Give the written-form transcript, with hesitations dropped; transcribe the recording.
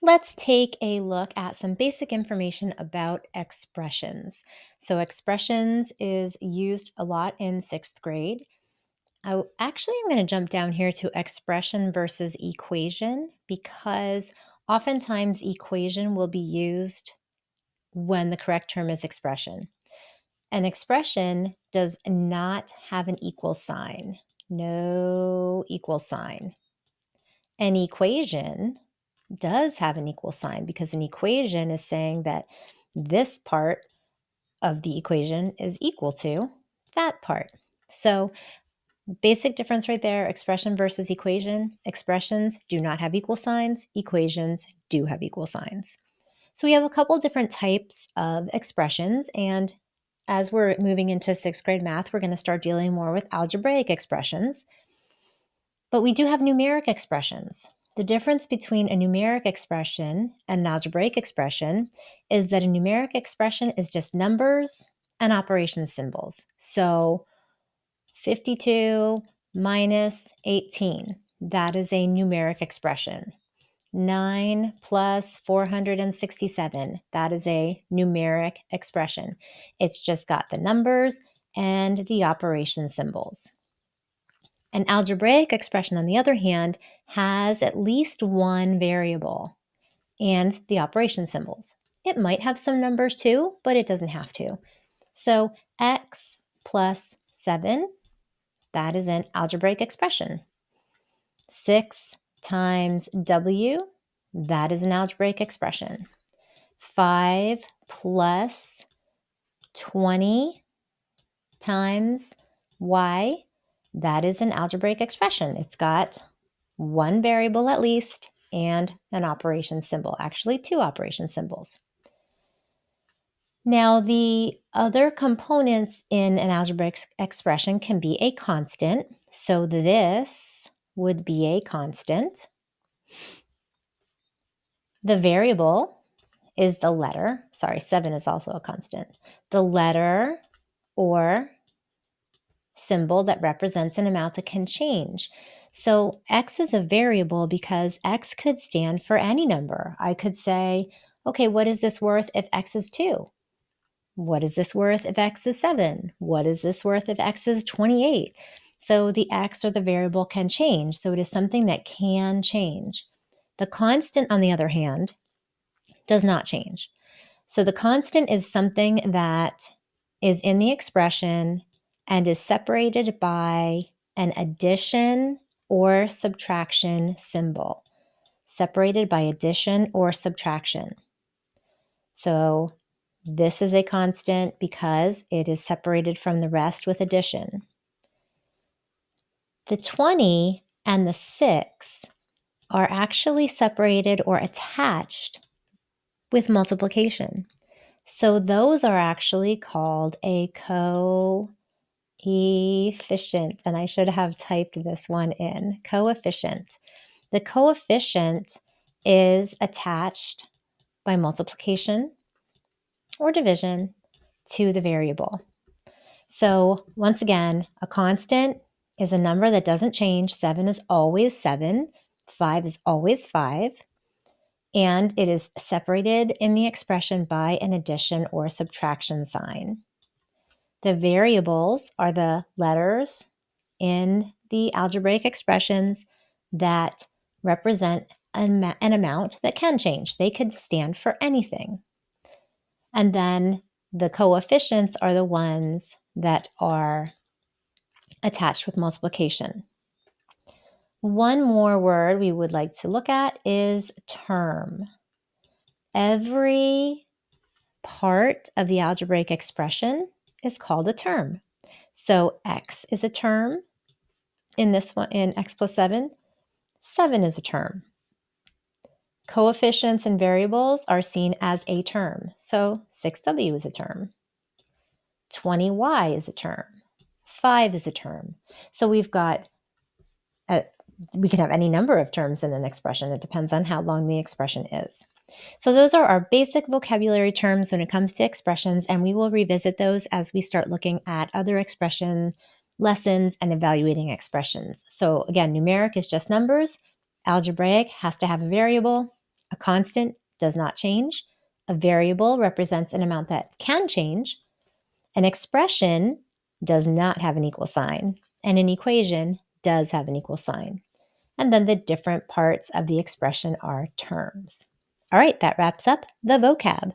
Let's take a look at some basic information about expressions. So expressions is used a lot in 6th grade. Actually, I'm going to jump down here to expression versus equation because oftentimes equation will be used when the correct term is expression. An expression does not have an equal sign. No equal sign. An equation does have an equal sign because an equation is saying that this part of the equation is equal to that part. So basic difference right there, expression versus equation. Expressions do not have equal signs. Equations do have equal signs. So we have a couple different types of expressions, and as we're moving into 6th grade math, we're going to start dealing more with algebraic expressions. But we do have numeric expressions. The difference between a numeric expression and an algebraic expression is that a numeric expression is just numbers and operation symbols. So 52 minus 18, that is a numeric expression. 9 plus 467, that is a numeric expression. It's just got the numbers and the operation symbols. An algebraic expression, on the other hand, has at least one variable and the operation symbols. It might have some numbers too, but it doesn't have to. So x plus 7, that is an algebraic expression. 6 times w, that is an algebraic expression. 5 plus 20 times y, that is an algebraic expression. It's got one variable at least and an operation symbol, actually 2 operation symbols. Now, the other components in an algebraic expression can be a constant. So this would be a constant. The variable is the letter. Sorry, 7 is also a constant. The letter or symbol that represents an amount that can change. So x is a variable because x could stand for any number. I could say, okay, what is this worth if x is 2? What is this worth if x is 7? What is this worth if x is 28? So the x or the variable can change. So it is something that can change. The constant, on the other hand, does not change. So the constant is something that is in the expression and is separated by an addition or subtraction symbol. Separated by addition or subtraction. So this is a constant because it is separated from the rest with addition. The 20 and the 6 are actually separated or attached with multiplication. So those are actually called a coefficient, and I should have typed this one in, coefficient. The coefficient is attached by multiplication or division to the variable. So once again, a constant is a number that doesn't change. 7 is always 7. 5 is always 5. And it is separated in the expression by an addition or subtraction sign. The variables are the letters in the algebraic expressions that represent an amount that can change. They could stand for anything. And then the coefficients are the ones that are attached with multiplication. One more word we would like to look at is term. Every part of the algebraic expression is called a term. So x is a term in this one, in x plus 7. 7 is a term. Coefficients and variables are seen as a term. So 6w is a term. 20y is a term. 5 is a term. So we've got, we can have any number of terms in an expression. It depends on how long the expression is. So those are our basic vocabulary terms when it comes to expressions, and we will revisit those as we start looking at other expression lessons and evaluating expressions. So again, numeric is just numbers. Algebraic has to have a variable. A constant does not change. A variable represents an amount that can change. An expression does not have an equal sign, and an equation does have an equal sign. And then the different parts of the expression are terms. All right, that wraps up the vocab.